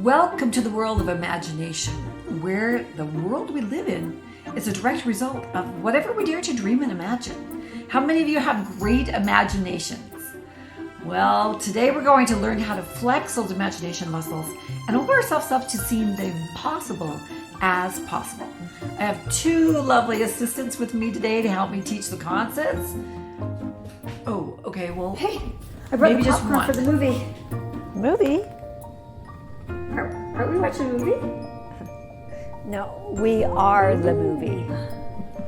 Welcome to the world of imagination, where the world we live in is a direct result of whatever we dare to dream and imagine. How many of you have great imaginations? Well, today we're going to learn how to flex those imagination muscles and open ourselves up to seeing the impossible as possible. I have two lovely assistants with me today to help me teach the concepts. Oh, okay, well, Hey, I brought maybe the just popcorn one. for the movie. Movie? Are we watching a movie? No, we are the movie.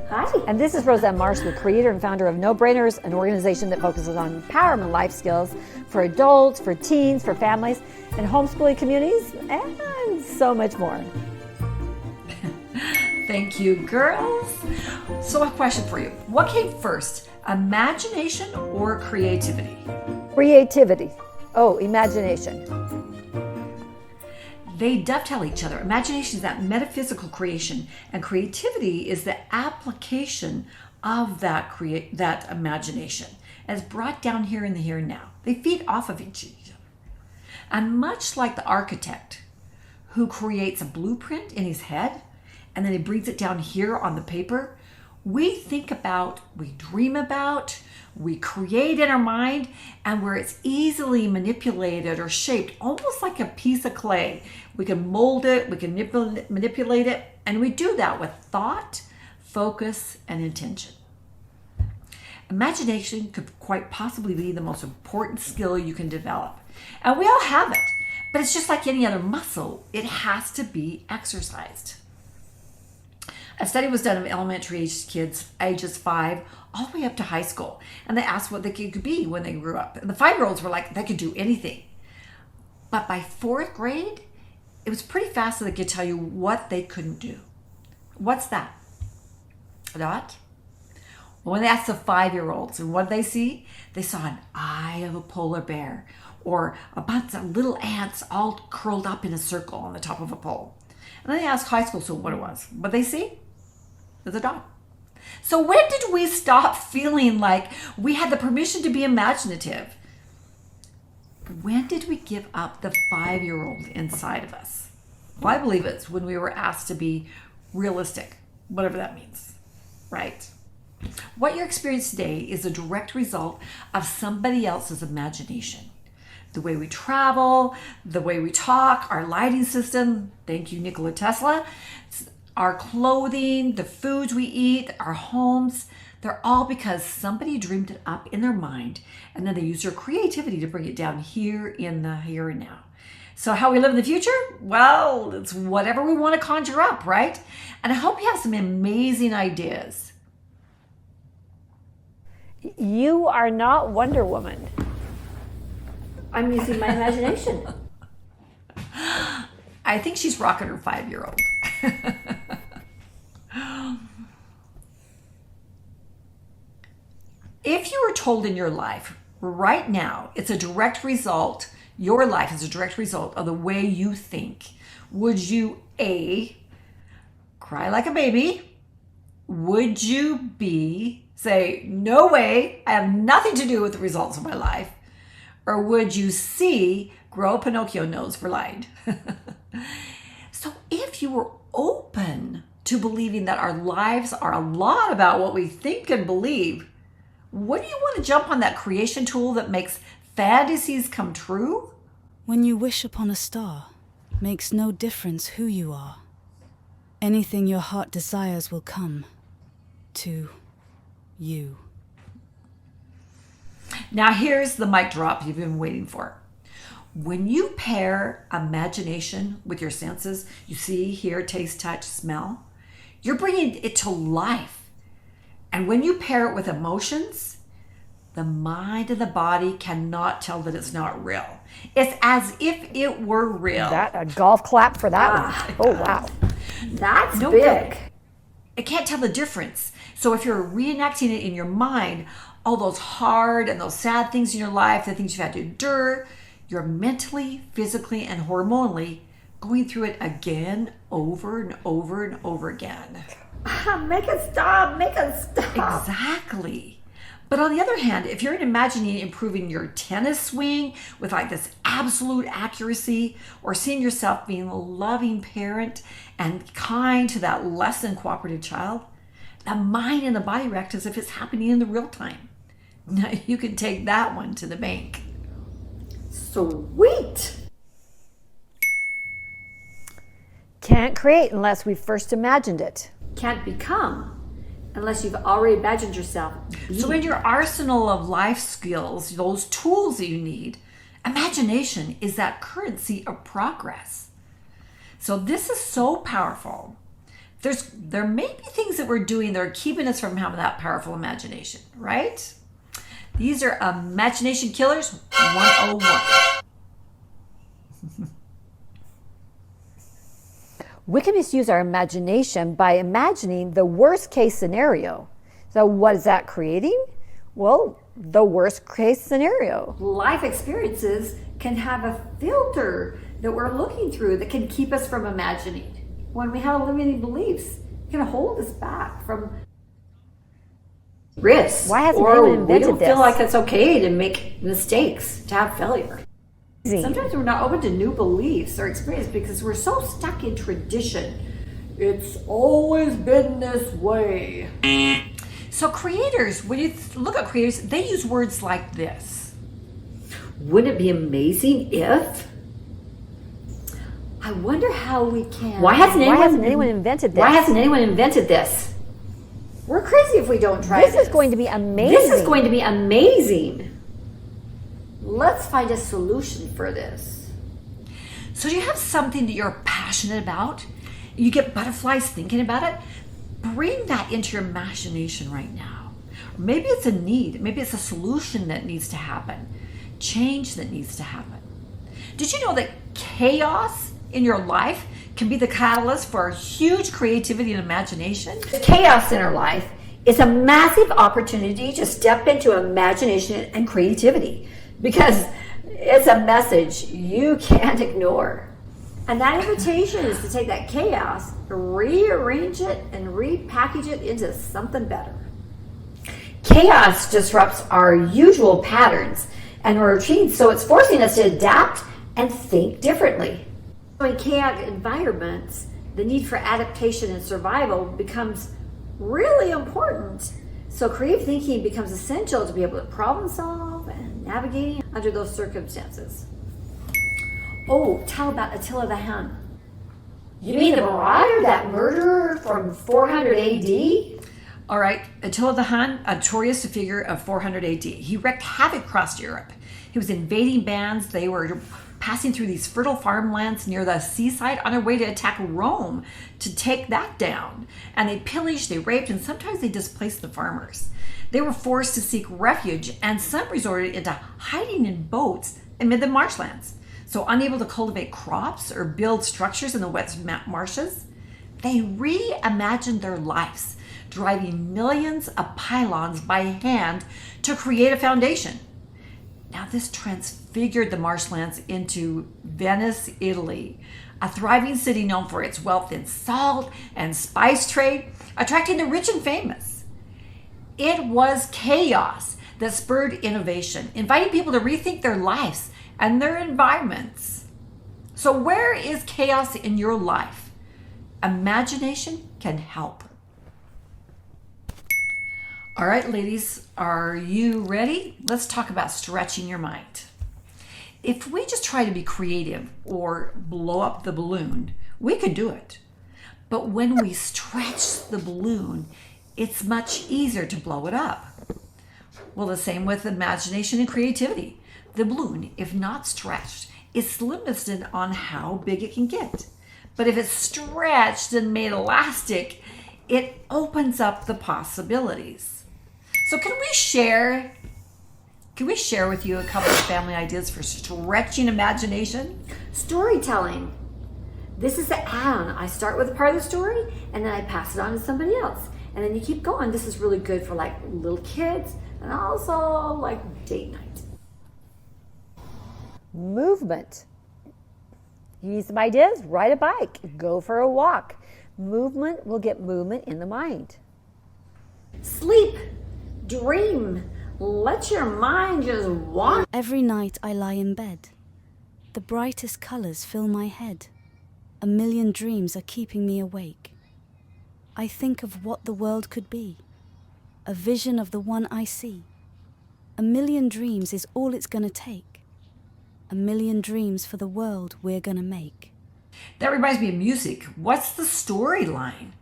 Hi. And this is Roseanne Marsh, the creator and founder of No Brainers, an organization that focuses on empowerment life skills for adults, for teens, for families, and homeschooling communities, and so much more. Thank you, girls. So a question for you. What came first, imagination or creativity? Creativity. Oh, imagination. They dovetail each other. Imagination is that metaphysical creation, and creativity is the application of that imagination as brought down here in the here and now. They feed off of each other. And much like the architect who creates a blueprint in his head and then he brings it down here on the paper, we think about, we dream about, we create in our mind, and where it's easily manipulated or shaped, almost like a piece of clay. We can mold it, we can manipulate it, and we do that with thought, focus, and intention. Imagination could quite possibly be the most important skill you can develop. And we all have it, but it's just like any other muscle. It has to be exercised. A study was done of elementary age kids, ages 5, all the way up to high school. And they asked what they could be when they grew up. And the 5-year-olds were like, they could do anything. But by 4th grade, it was pretty fast that they could tell you what they couldn't do. What's that? Dot? Well, when they asked the 5-year-olds, and what did they see? They saw an eye of a polar bear, or a bunch of little ants all curled up in a circle on the top of a pole. And then they asked high school students what it was. What they see? There's a dot. So when did we stop feeling like we had the permission to be imaginative? When did we give up the 5-year-old inside of us? Well, I believe it's when we were asked to be realistic, whatever that means, right? What you're experiencing today is a direct result of somebody else's imagination. The way we travel, the way we talk, our lighting system, thank you, Nikola Tesla, our clothing, the foods we eat, our homes, they're all because somebody dreamed it up in their mind and then they use their creativity to bring it down here in the here and now. So how we live in the future? Well, it's whatever we want to conjure up, right? And I hope you have some amazing ideas. You are not Wonder Woman. I'm using my imagination. I think she's rocking her 5-year-old. If you were told in your life right now, it's a direct result, your life is a direct result of the way you think, would you A, cry like a baby? Would you B, say, no way, I have nothing to do with the results of my life? Or would you C, grow a Pinocchio nose for lying? So if you were open to believing that our lives are a lot about what we think and believe, wouldn't you want to jump on that creation tool that makes fantasies come true? When you wish upon a star, makes no difference who you are. Anything your heart desires will come to you. Now here's the mic drop you've been waiting for. When you pair imagination with your senses, you see, hear, taste, touch, smell, you're bringing it to life. And when you pair it with emotions, the mind and the body cannot tell that it's not real. It's as if it were real. That a golf clap for that one. Oh, wow. That's No big. good. It can't tell the difference. So if you're reenacting it in your mind, all those hard and those sad things in your life, the things you've had to endure, you're mentally, physically, and hormonally going through it again, over and over and over again. Make it stop. Make it stop. Exactly. But on the other hand, if you're imagining improving your tennis swing with like this absolute accuracy, or seeing yourself being a loving parent and kind to that less than cooperative child, the mind and the body react as if it's happening in the real time. Now you can take that one to the bank. Sweet. Can't create unless we've first imagined it. Can't become unless you've already imagined yourself being. So in your arsenal of life skills, those tools that you need, imagination is that currency of progress. So this is so powerful. There may be things that we're doing that are keeping us from having that powerful imagination, right? These are Imagination Killers 101. We can misuse our imagination by imagining the worst case scenario. So what is that creating? Well, the worst case scenario. Life experiences can have a filter that we're looking through that can keep us from imagining. When we have limiting beliefs, it can hold us back from risks. Why hasn't or anyone invented we don't this? feel like it's okay to make mistakes, to have failure. Easy. Sometimes we're not open to new beliefs or experience because we're so stuck in tradition. It's always been this way. So creators, when you look at creators, they use words like this. Wouldn't it be amazing if? I wonder how we can. Why hasn't anyone invented this? Why hasn't anyone invented this? We're crazy if we don't try this. This is going to be amazing. This is going to be amazing. Let's find a solution for this. So do you have something that you're passionate about? You get butterflies thinking about it? Bring that into your imagination right now. Or maybe it's a need. Maybe it's a solution that needs to happen. Change that needs to happen. Did you know that chaos in your life can be the catalyst for huge creativity and imagination? Chaos in our life is a massive opportunity to step into imagination and creativity because it's a message you can't ignore. And that invitation is to take that chaos, rearrange it, and repackage it into something better. Chaos disrupts our usual patterns and routines, so it's forcing us to adapt and think differently. In chaotic environments, the need for adaptation and survival becomes really important. So creative thinking becomes essential to be able to problem solve and navigate under those circumstances. Oh, tell about Attila the Hun. You mean the marauder, that murderer from 400 AD? All right, Attila the Hun, a notorious figure of 400 AD. He wreaked havoc across Europe. He was invading bands. They were passing through these fertile farmlands near the seaside on their way to attack Rome to take that down. And they pillaged, they raped, and sometimes they displaced the farmers. They were forced to seek refuge, and some resorted into hiding in boats amid the marshlands. So unable to cultivate crops or build structures in the wet marshes, they reimagined their lives, driving millions of pylons by hand to create a foundation. Now this transfigured the marshlands into Venice, Italy, a thriving city known for its wealth in salt and spice trade, attracting the rich and famous. It was chaos that spurred innovation, inviting people to rethink their lives and their environments. So where is chaos in your life? Imagination can help. All right, ladies, are you ready? Let's talk about stretching your mind. If we just try to be creative or blow up the balloon, we can do it. But when we stretch the balloon, it's much easier to blow it up. Well, the same with imagination and creativity. The balloon, if not stretched, is limited on how big it can get. But if it's stretched and made elastic, it opens up the possibilities. So can we share with you a couple of family ideas for stretching imagination? Storytelling. This is the add-on. I start with a part of the story and then I pass it on to somebody else. And then you keep going. This is really good for like little kids and also like date night. Movement. You need some ideas? Ride a bike. Go for a walk. Movement will get movement in the mind. Sleep. Dream. Let your mind just wander. Every night I lie in bed. The brightest colours fill my head. A million dreams are keeping me awake. I think of what the world could be, a vision of the one I see. A million dreams is all it's gonna take. A million dreams for the world we're gonna make. That reminds me of music. What's the storyline?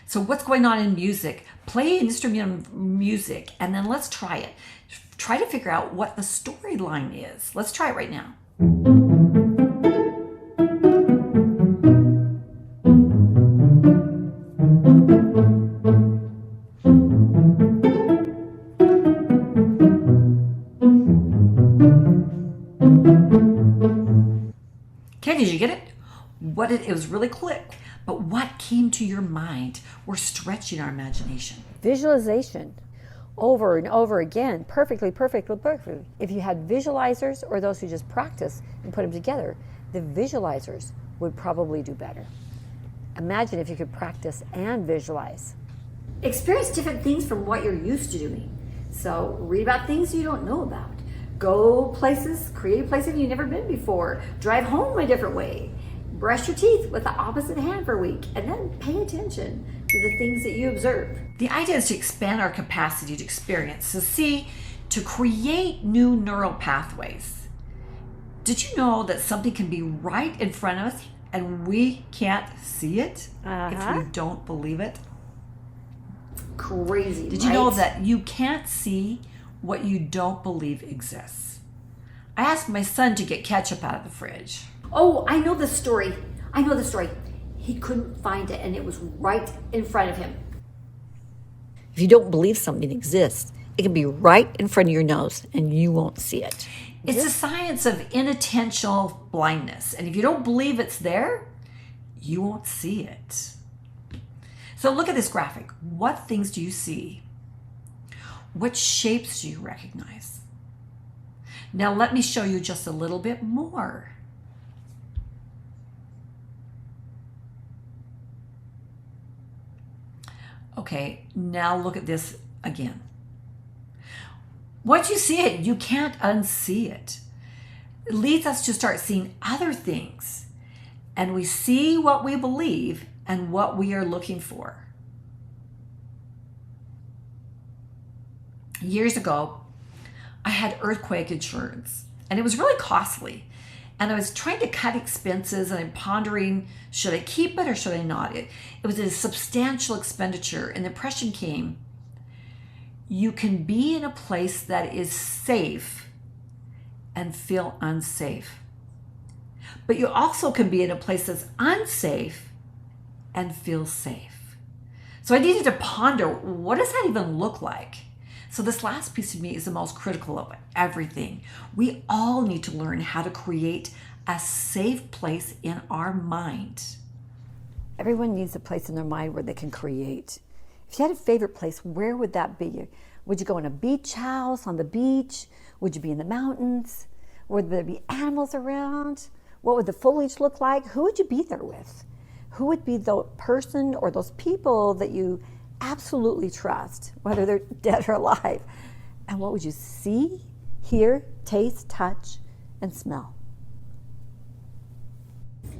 So what's going on in music? Play an instrument of music and then let's try it. Try to figure out what the storyline is. Let's try it right now. Okay, did you get it? It was really quick, but what came to your mind? We're stretching our imagination. Visualization over and over again, perfectly. If you had visualizers or those who just practice and put them together, the visualizers would probably do better. Imagine if you could practice and visualize. Experience different things from what you're used to doing. So read about things you don't know about. Go places, create places you've never been before. Drive home a different way. Brush your teeth with the opposite hand for a week, and then pay attention to the things that you observe. The idea is to expand our capacity to experience, to create new neural pathways. Did you know that something can be right in front of us and we can't see it if we don't believe it? Crazy, Did you know that you can't see what you don't believe exists? I asked my son to get ketchup out of the fridge. Oh, I know the story. He couldn't find it, and it was right in front of him. If you don't believe something exists, it can be right in front of your nose and you won't see it. It's a science of inattentional blindness. And if you don't believe it's there, you won't see it. So look at this graphic. What things do you see? What shapes do you recognize? Now let me show you just a little bit more. Okay, now look at this again. Once you see it, you can't unsee it. It leads us to start seeing other things. And we see what we believe and what we are looking for. Years ago, I had earthquake insurance, and it was really costly. And I was trying to cut expenses, and I'm pondering, should I keep it or should I not? It was a substantial expenditure, and the impression came, you can be in a place that is safe and feel unsafe. But you also can be in a place that's unsafe and feel safe. So I needed to ponder, what does that even look like? So this last piece of me is the most critical of everything. We all need to learn how to create a safe place in our mind. Everyone needs a place in their mind where they can create. If you had a favorite place, where would that be? Would you go in a beach house on the beach? Would you be in the mountains? Would there be animals around? What would the foliage look like? Who would you be there with? Who would be the person or those people that you absolutely trust, whether they're dead or alive? And what would you see, hear, taste, touch, and smell?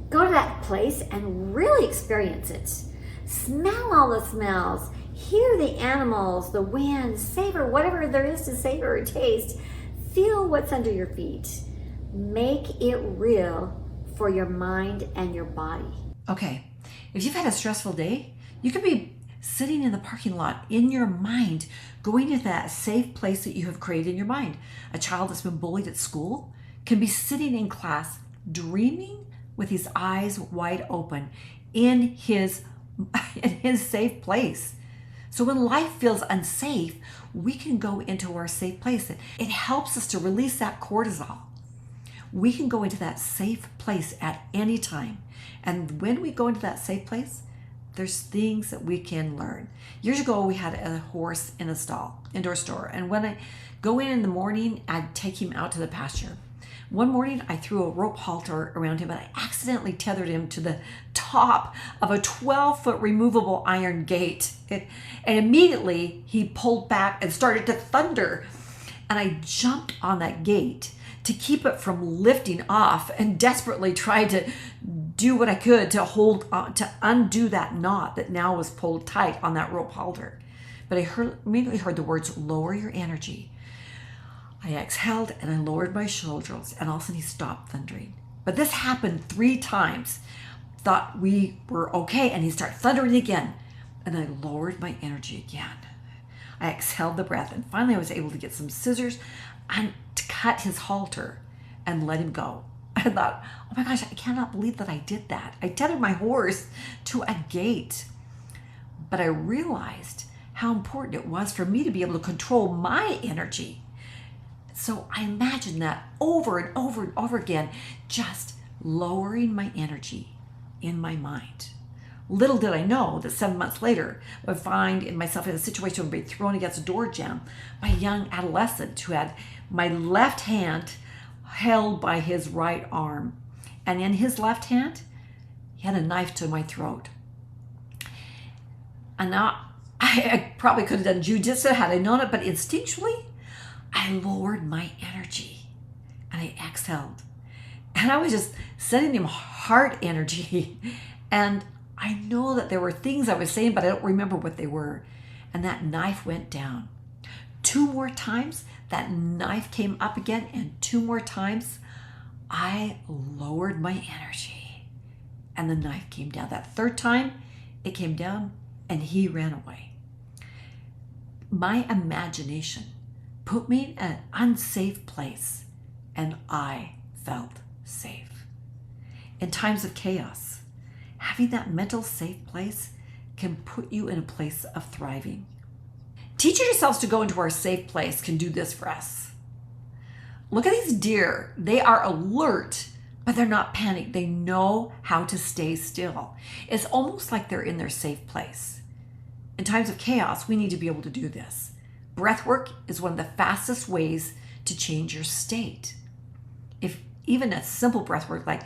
Go to that place and really experience it. Smell all the smells. Hear the animals, the wind, savor whatever there is to savor or taste. Feel what's under your feet. Make it real for your mind and your body. Okay, if you've had a stressful day, you could be sitting in the parking lot in your mind, going to that safe place that you have created in your mind. A child that's been bullied at school can be sitting in class dreaming with his eyes wide open in his safe place. So when life feels unsafe, we can go into our safe place. It helps us to release that cortisol. We can go into that safe place at any time. And when we go into that safe place, there's things that we can learn. Years ago, we had a horse in a stall, indoor store. And when I go in the morning, I'd take him out to the pasture. One morning, I threw a rope halter around him and I accidentally tethered him to the top of a 12-foot removable iron gate. And immediately, he pulled back and started to thunder. and I jumped on that gate to keep it from lifting off, and desperately tried to do what I could to hold on, to undo that knot that now was pulled tight on that rope halter. But I immediately heard the words, lower your energy. I exhaled and I lowered my shoulders, and all of a sudden he stopped thundering. But this happened 3 times. Thought we were okay, and he started thundering again. And I lowered my energy again. I exhaled the breath, and finally I was able to get some scissors and to cut his halter and let him go. I thought, oh my gosh, I cannot believe that I did that. I tethered my horse to a gate. But I realized how important it was for me to be able to control my energy. So I imagined that over and over and over again, just lowering my energy in my mind. Little did I know that 7 months later, I would find myself in a situation of being thrown against a door jamb by a young adolescent who had my left hand held by his right arm. And in his left hand, he had a knife to my throat. And now, I probably could have done jujitsu had I known it, but instinctually, I lowered my energy and I exhaled. And I was just sending him heart energy. And I know that there were things I was saying, but I don't remember what they were. And that knife went down. 2 more times, that knife came up again, and 2 more times, I lowered my energy. And the knife came down. That 3rd time, it came down, and he ran away. My imagination put me in an unsafe place, and I felt safe. In times of chaos, having that mental safe place can put you in a place of thriving. Teaching yourselves to go into our safe place can do this for us. Look at these deer. They are alert, but they're not panicked. They know how to stay still. It's almost like they're in their safe place. In times of chaos, we need to be able to do this. Breath work is one of the fastest ways to change your state. If even a simple breath work like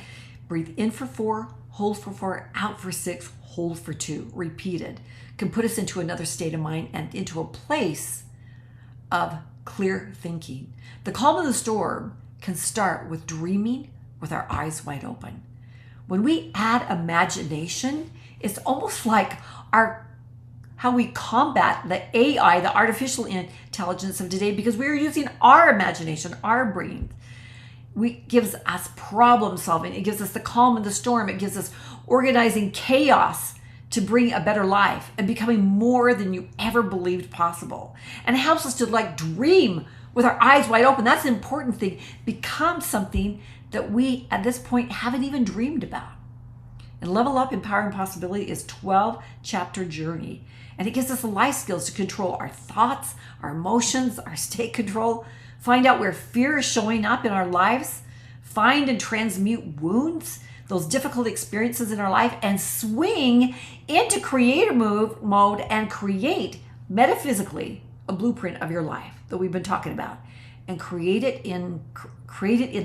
breathe in for 4, hold for 4, out for 6, hold for 2, repeated, can put us into another state of mind and into a place of clear thinking. The calm of the storm can start with dreaming with our eyes wide open. When we add imagination, it's almost like how we combat the AI, the artificial intelligence of today, because we are using our imagination, our brain. It gives us problem solving. It gives us the calm in the storm. It gives us organizing chaos to bring a better life and becoming more than you ever believed possible. And it helps us to dream with our eyes wide open. That's an important thing. Become something that we at this point haven't even dreamed about. And Level Up Empowering Possibility is a 12-chapter journey. And it gives us the life skills to control our thoughts, our emotions, our state control, find out where fear is showing up in our lives, find and transmute wounds, those difficult experiences in our life, and swing into creative mode and create metaphysically a blueprint of your life that we've been talking about, and create it in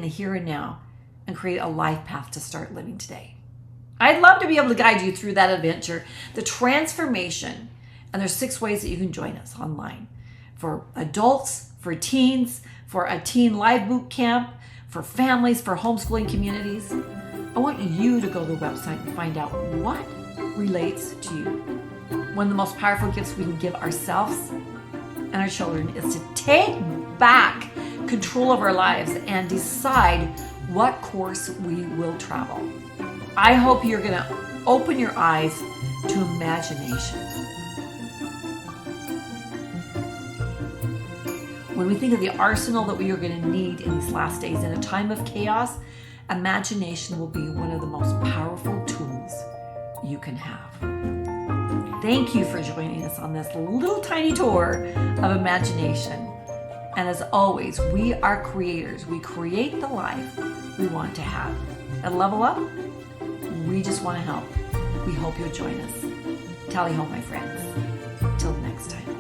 the here and now, and create a life path to start living today. I'd love to be able to guide you through that adventure, the transformation. And there's 6 ways that you can join us online. For adults, for teens, for a teen live boot camp, for families, for homeschooling communities. I want you to go to the website and find out what relates to you. One of the most powerful gifts we can give ourselves and our children is to take back control of our lives and decide what course we will travel. I hope you're going to open your eyes to imagination. When we think of the arsenal that we are going to need in these last days, in a time of chaos, imagination will be one of the most powerful tools you can have. Thank you for joining us on this little tiny tour of imagination. And as always, we are creators. We create the life we want to have. At Level Up, we just want to help. We hope you'll join us. Tally ho, my friends. Till next time.